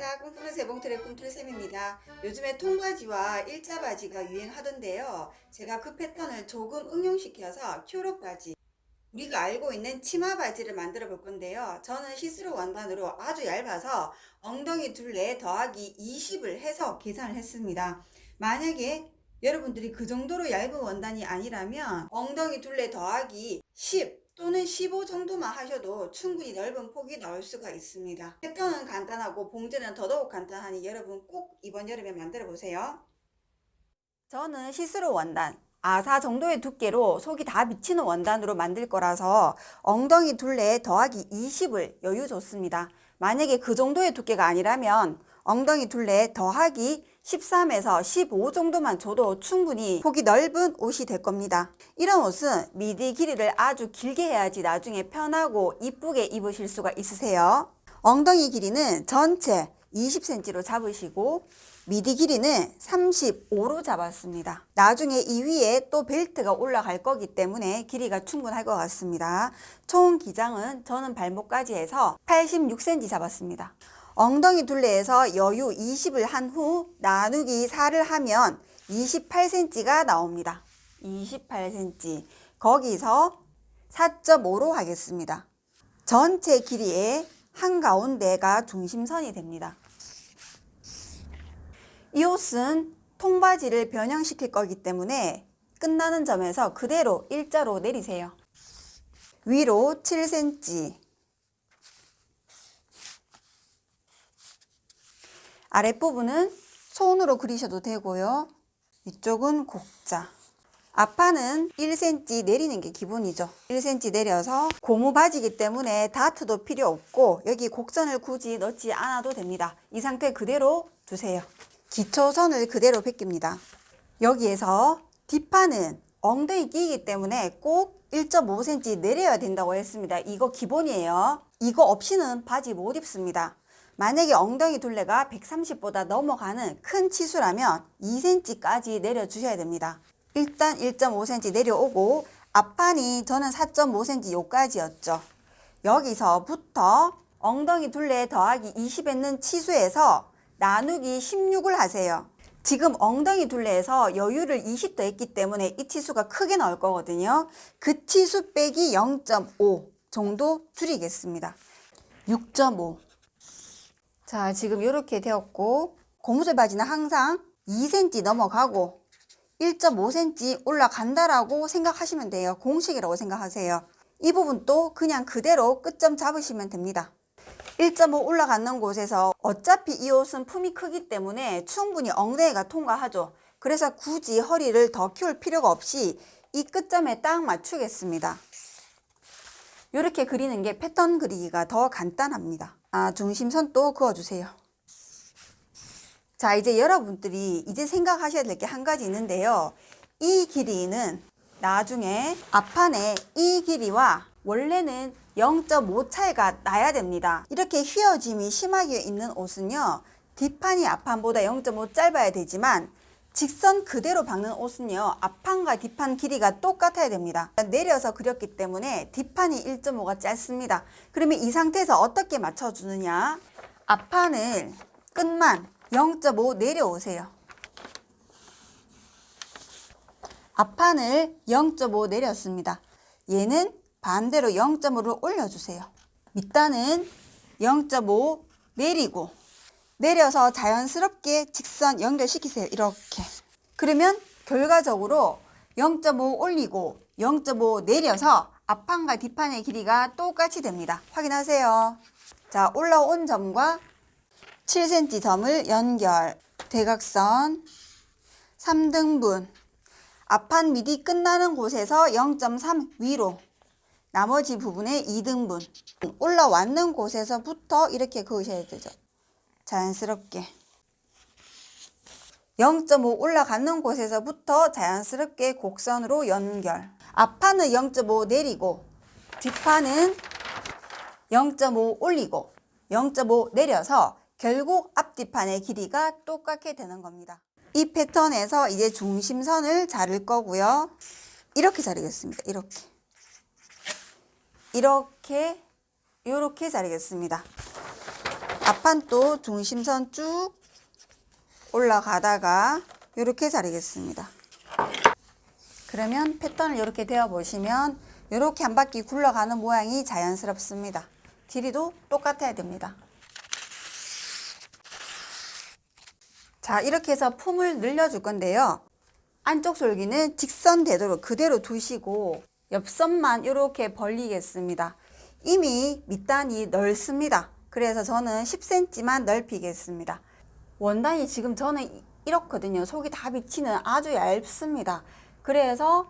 안녕하십니까. 꿈꾸는 세봉틀의 꿈틀쌤입니다. 요즘에 통바지와 일자바지가 유행하던데요. 제가 그 패턴을 조금 응용시켜서 큐록바지, 우리가 알고 있는 치마바지를 만들어 볼 건데요. 저는 시스루 원단으로 아주 얇아서 엉덩이 둘레 더하기 20을 해서 계산을 했습니다. 만약에 여러분들이 그 정도로 얇은 원단이 아니라면 엉덩이 둘레 더하기 10 또는 15 정도만 하셔도 충분히 넓은 폭이 나올 수가 있습니다. 패턴은 간단하고 봉제는 더더욱 간단하니 여러분 꼭 이번 여름에 만들어 보세요. 저는 시스루 원단 아사 정도의 두께로 속이 다 비치는 원단으로 만들 거라서 엉덩이 둘레 더하기 20을 여유 줬습니다. 만약에 그 정도의 두께가 아니라면 엉덩이 둘레 더하기 13에서 15 정도만 줘도 충분히 폭이 넓은 옷이 될 겁니다. 이런 옷은 미디 길이를 아주 길게 해야지 나중에 편하고 이쁘게 입으실 수가 있으세요. 엉덩이 길이는 전체 20cm로 잡으시고 미디 길이는 35로 잡았습니다. 나중에 이 위에 또 벨트가 올라갈 거기 때문에 길이가 충분할 것 같습니다. 총 기장은 저는 발목까지 해서 86cm 잡았습니다. 엉덩이 둘레에서 여유 20을 한 후 나누기 4를 하면 28cm가 나옵니다. 28cm. 거기서 4.5로 하겠습니다. 전체 길이의 한가운데가 중심선이 됩니다. 이 옷은 통바지를 변형시킬 거기 때문에 끝나는 점에서 그대로 일자로 내리세요. 위로 7cm, 아랫부분은 손으로 그리셔도 되고요. 이쪽은 곡자. 앞판은 1cm 내리는 게 기본이죠. 1cm 내려서 고무 바지이기 때문에 다트도 필요 없고 여기 곡선을 굳이 넣지 않아도 됩니다. 이 상태 그대로 두세요. 기초선을 그대로 베낍니다. 여기에서 뒷판은 엉덩이 끼이기 때문에 꼭 1.5cm 내려야 된다고 했습니다. 이거 기본이에요. 이거 없이는 바지 못 입습니다. 만약에 엉덩이 둘레가 130보다 넘어가는 큰 치수라면 2cm까지 내려주셔야 됩니다. 일단 1.5cm 내려오고 앞판이 저는 4.5cm 요까지였죠. 여기서부터 엉덩이 둘레 더하기 20 했는 치수에서 나누기 16을 하세요. 지금 엉덩이 둘레에서 여유를 20 더했기 때문에 이 치수가 크게 나올 거거든요. 그 치수 빼기 0.5 정도 줄이겠습니다. 6.5. 자, 지금 이렇게 되었고 고무줄 바지는 항상 2cm 넘어가고 1.5cm 올라간다라고 생각하시면 돼요. 공식이라고 생각하세요. 이 부분도 그냥 그대로 끝점 잡으시면 됩니다. 1.5 올라가는 곳에서 어차피 이 옷은 품이 크기 때문에 충분히 엉덩이가 통과하죠. 그래서 굳이 허리를 더 키울 필요가 없이 이 끝점에 딱 맞추겠습니다. 이렇게 그리는 게 패턴 그리기가 더 간단합니다. 중심선도 그어주세요. 자, 이제 여러분들이 이제 생각하셔야 될 게 한 가지 있는데요. 이 길이는 나중에 앞판에 이 길이와 원래는 0.5 차이가 나야 됩니다. 이렇게 휘어짐이 심하게 있는 옷은요, 뒷판이 앞판보다 0.5 짧아야 되지만 직선 그대로 박는 옷은요, 앞판과 뒷판 길이가 똑같아야 됩니다. 내려서 그렸기 때문에 뒷판이 1.5가 짧습니다. 그러면 이 상태에서 어떻게 맞춰주느냐? 앞판을 끝만 0.5 내려오세요. 앞판을 0.5 내렸습니다. 얘는 반대로 0.5를 올려주세요. 밑단은 0.5 내리고 내려서 자연스럽게 직선 연결시키세요. 이렇게. 그러면 결과적으로 0.5 올리고 0.5 내려서 앞판과 뒷판의 길이가 똑같이 됩니다. 확인하세요. 자, 올라온 점과 7cm 점을 연결. 대각선 3등분. 앞판 미디 끝나는 곳에서 0.3 위로. 나머지 부분에 2등분. 올라왔는 곳에서부터 이렇게 그으셔야 되죠. 자연스럽게 0.5 올라가는 곳에서부터 자연스럽게 곡선으로 연결. 앞판은 0.5 내리고 뒷판은 0.5 올리고 0.5 내려서 결국 앞뒤판의 길이가 똑같게 되는 겁니다. 이 패턴에서 이제 중심선을 자를 거고요. 이렇게 자르겠습니다. 이렇게 자르겠습니다. 앞판도 중심선 쭉 올라가다가 이렇게 자르겠습니다. 그러면 패턴을 이렇게 되어 보시면 이렇게 한 바퀴 굴러가는 모양이 자연스럽습니다. 길이도 똑같아야 됩니다. 자, 이렇게 해서 품을 늘려줄 건데요. 안쪽 솔기는 직선 되도록 그대로 두시고 옆선만 이렇게 벌리겠습니다. 이미 밑단이 넓습니다. 그래서 저는 10cm만 넓히겠습니다. 원단이 지금 저는 이렇거든요. 속이 다 비치는 아주 얇습니다. 그래서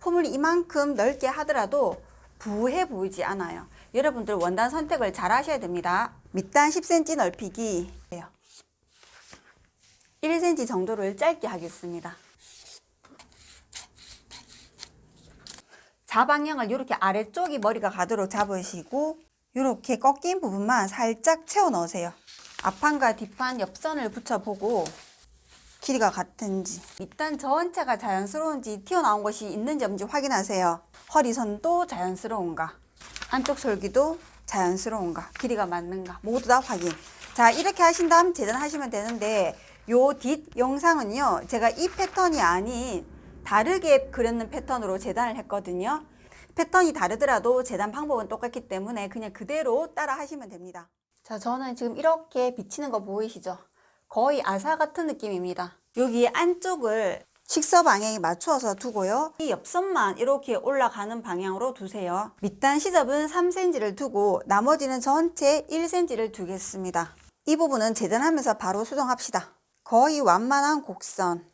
품을 이만큼 넓게 하더라도 부해 보이지 않아요. 여러분들 원단 선택을 잘 하셔야 됩니다. 밑단 10cm 넓히기예요. 1cm 정도를 짧게 하겠습니다. 자방향을 이렇게 아래쪽이 머리가 가도록 잡으시고 이렇게 꺾인 부분만 살짝 채워 넣으세요. 앞판과 뒷판 옆선을 붙여보고 길이가 같은지 밑단 전체가 자연스러운지 튀어나온 것이 있는지 없는지 확인하세요. 허리선도 자연스러운가, 안쪽 솔기도 자연스러운가, 길이가 맞는가 모두 다 확인. 자, 이렇게 하신 다음 재단하시면 되는데 요 뒷 영상은요 제가 이 패턴이 아닌 다르게 그렸는 패턴으로 재단을 했거든요. 패턴이 다르더라도 재단 방법은 똑같기 때문에 그냥 그대로 따라 하시면 됩니다. 자, 저는 지금 이렇게 비치는 거 보이시죠? 거의 아사 같은 느낌입니다. 여기 안쪽을 식서 방향에 맞추어서 두고요. 이 옆선만 이렇게 올라가는 방향으로 두세요. 밑단 시접은 3cm를 두고 나머지는 전체 1cm를 두겠습니다. 이 부분은 재단하면서 바로 수정합시다. 거의 완만한 곡선.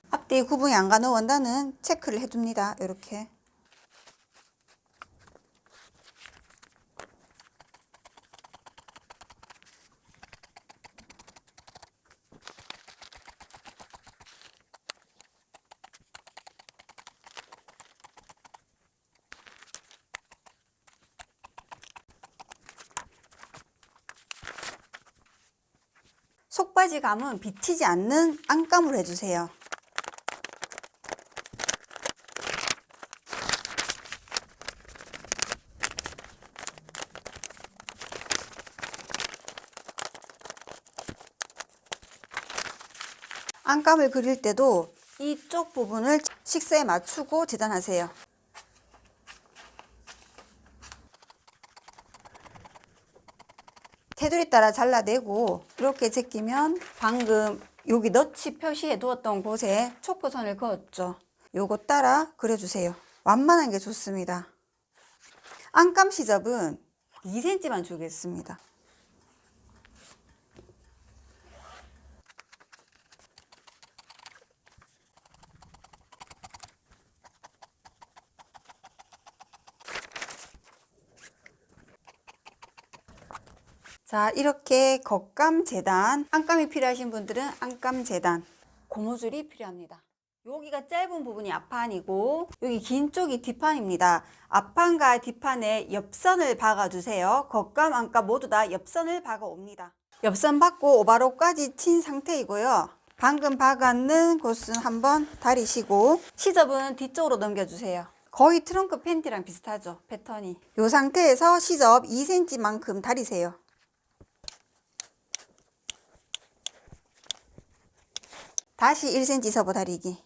앞뒤 구분이 안 가는 원단은 체크를 해줍니다. 이렇게. 속바지 감은 비치지 않는 안감으로 해주세요. 안감을 그릴 때도 이쪽 부분을 식서에 맞추고 재단하세요. 테두리 따라 잘라내고 이렇게 제끼면 방금 여기 너치 표시해 두었던 곳에 촉구선을 그었죠. 요거 따라 그려주세요. 완만한 게 좋습니다. 안감 시접은 2cm만 주겠습니다. 자, 이렇게 겉감 재단, 안감이 필요하신 분들은 안감 재단, 고무줄이 필요합니다. 여기가 짧은 부분이 앞판이고 여기 긴 쪽이 뒷판입니다. 앞판과 뒷판에 옆선을 박아주세요. 겉감, 안감 모두 다 옆선을 박아옵니다. 옆선 박고 오바로까지 친 상태이고요. 방금 박았는 곳은 한번 다리시고 시접은 뒤쪽으로 넘겨주세요. 거의 트렁크 팬티랑 비슷하죠, 패턴이. 이 상태에서 시접 2cm만큼 다리세요. 다시 1cm 접어 다리기.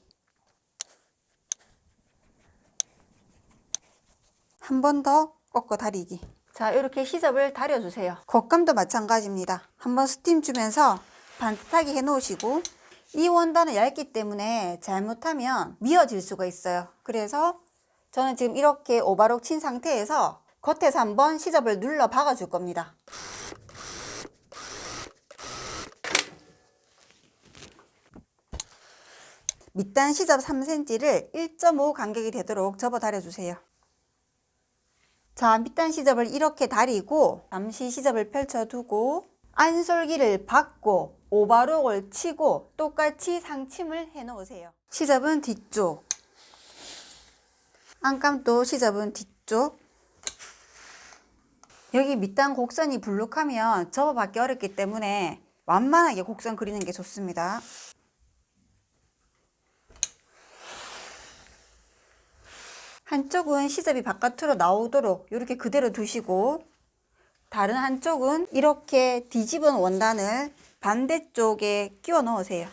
한 번 더 꺾어 다리기. 자, 이렇게 시접을 다려주세요. 겉감도 마찬가지입니다. 한번 스팀 주면서 반듯하게 해 놓으시고 이 원단은 얇기 때문에 잘못하면 미어질 수가 있어요. 그래서 저는 지금 이렇게 오바록 친 상태에서 겉에서 한번 시접을 눌러 박아 줄 겁니다. 밑단 시접 3cm를 1.5 간격이 되도록 접어 다려주세요. 자, 밑단 시접을 이렇게 다리고 잠시 시접을 펼쳐두고 안솔기를 받고 오바록을 치고 똑같이 상침을 해 놓으세요. 시접은 뒤쪽, 안감도 시접은 뒤쪽. 여기 밑단 곡선이 불룩하면 접어받기 어렵기 때문에 완만하게 곡선 그리는 게 좋습니다. 한쪽은 시접이 바깥으로 나오도록 이렇게 그대로 두시고, 다른 한쪽은 이렇게 뒤집은 원단을 반대쪽에 끼워 넣으세요.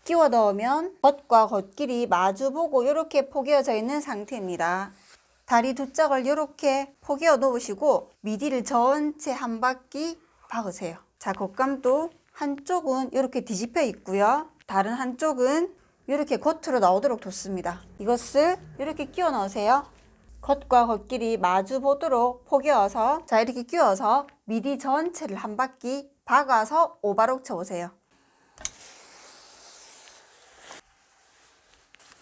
끼워 넣으면 겉과 겉길이 마주보고 이렇게 포개어져 있는 상태입니다. 다리 두 짝을 이렇게 포개어 놓으시고 미디를 전체 한 바퀴 박으세요. 자, 겉감도 한쪽은 이렇게 뒤집혀 있고요. 다른 한쪽은 이렇게 겉으로 나오도록 뒀습니다. 이것을 이렇게 끼워 넣으세요. 겉과 겉길이 마주 보도록 포개어서, 자, 이렇게 끼워서 미디 전체를 한 바퀴 박아서 오바록 쳐보세요.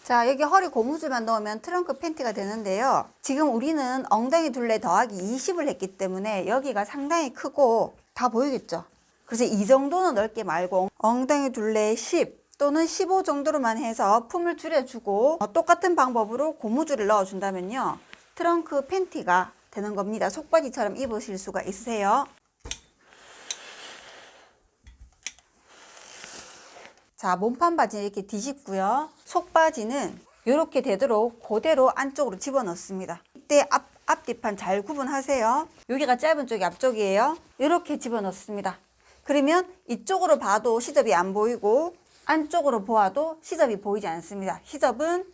자, 여기 허리 고무줄만 넣으면 트렁크 팬티가 되는데요. 지금 우리는 엉덩이 둘레 더하기 20을 했기 때문에 여기가 상당히 크고 다 보이겠죠? 그래서 이 정도는 넓게 말고 엉덩이 둘레 10 또는 15 정도로만 해서 품을 줄여주고 똑같은 방법으로 고무줄을 넣어준다면요, 트렁크 팬티가 되는 겁니다. 속바지처럼 입으실 수가 있으세요. 자, 몸판 바지는 이렇게 뒤집고요. 속바지는 이렇게 되도록 그대로 안쪽으로 집어넣습니다. 이때 앞뒤판 잘 구분하세요. 여기가 짧은 쪽이 앞쪽이에요. 이렇게 집어넣습니다. 그러면 이쪽으로 봐도 시접이 안 보이고 안쪽으로 보아도 시접이 보이지 않습니다. 시접은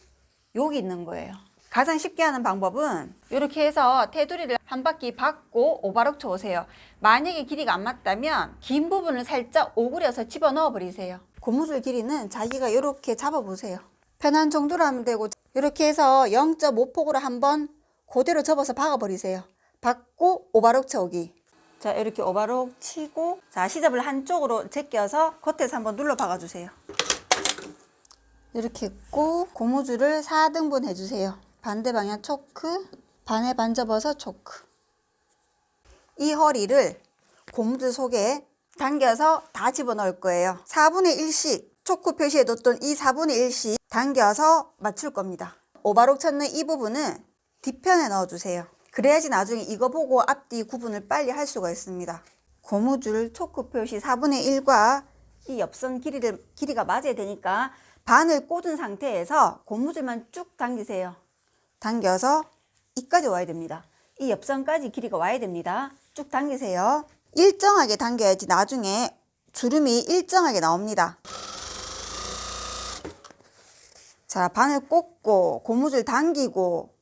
여기 있는 거예요. 가장 쉽게 하는 방법은 이렇게 해서 테두리를 한 바퀴 박고 오바록 쳐오세요. 만약에 길이가 안 맞다면 긴 부분을 살짝 오그려서 집어넣어 버리세요. 고무줄 길이는 자기가 이렇게 잡아보세요. 편한 정도로 하면 되고, 이렇게 해서 0.5폭으로 한번 그대로 접어서 박아버리세요. 박고 오바록 쳐오기. 자, 이렇게 오바록 치고, 자, 시접을 한쪽으로 제껴서 겉에서 한번 눌러 박아주세요. 이렇게 했고, 고무줄을 4등분 해주세요. 반대 방향 초크, 반에 반 접어서 초크. 이 허리를 고무줄 속에 당겨서 다 집어넣을 거예요. 4분의 1씩 초크 표시해뒀던 이 4분의 1씩 당겨서 맞출 겁니다. 오바록 쳤는 이 부분은 뒤편에 넣어주세요. 그래야지 나중에 이거 보고 앞뒤 구분을 빨리 할 수가 있습니다. 고무줄 초크 표시 4분의 1과 이 옆선 길이가 맞아야 되니까 반을 꽂은 상태에서 고무줄만 쭉 당기세요. 당겨서 이까지 와야 됩니다. 이 옆선까지 길이가 와야 됩니다. 쭉 당기세요. 일정하게 당겨야지 나중에 주름이 일정하게 나옵니다. 자, 바늘 꽂고 고무줄 당기고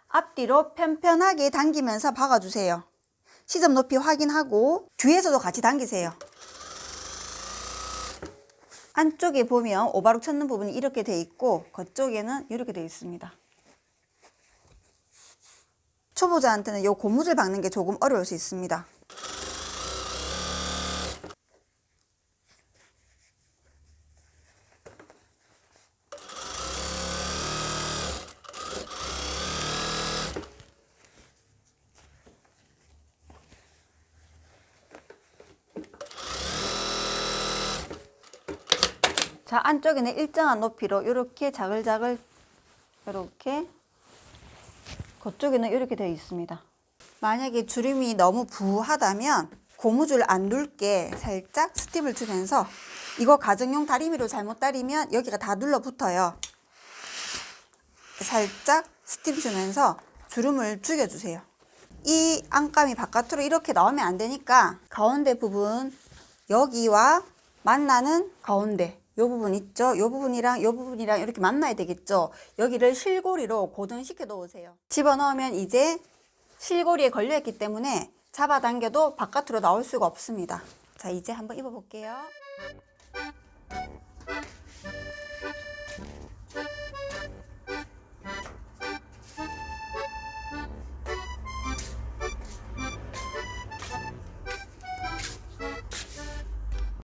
앞뒤로 편편하게 당기면서 박아주세요. 시접 높이 확인하고 뒤에서도 같이 당기세요. 안쪽에 보면 오바록 쳤는 부분이 이렇게 돼 있고 겉쪽에는 이렇게 돼 있습니다. 초보자한테는 이 고무줄 박는 게 조금 어려울 수 있습니다. 자, 안쪽에는 일정한 높이로 이렇게 자글자글, 이렇게, 그쪽에는 이렇게 되어 있습니다. 만약에 주름이 너무 부하다면 고무줄 안 눌게 살짝 스팀을 주면서, 이거 가정용 다리미로 잘못 다리면 여기가 다 눌러붙어요. 살짝 스팀 주면서 주름을 죽여주세요. 이 안감이 바깥으로 이렇게 나오면 안 되니까 가운데 부분, 여기와 만나는 가운데 이 부분 있죠? 이 부분이랑 이 부분이랑 이렇게 만나야 되겠죠? 여기를 실고리로 고정시켜 놓으세요. 집어넣으면 이제 실고리에 걸려있기 때문에 잡아당겨도 바깥으로 나올 수가 없습니다. 자, 이제 한번 입어볼게요.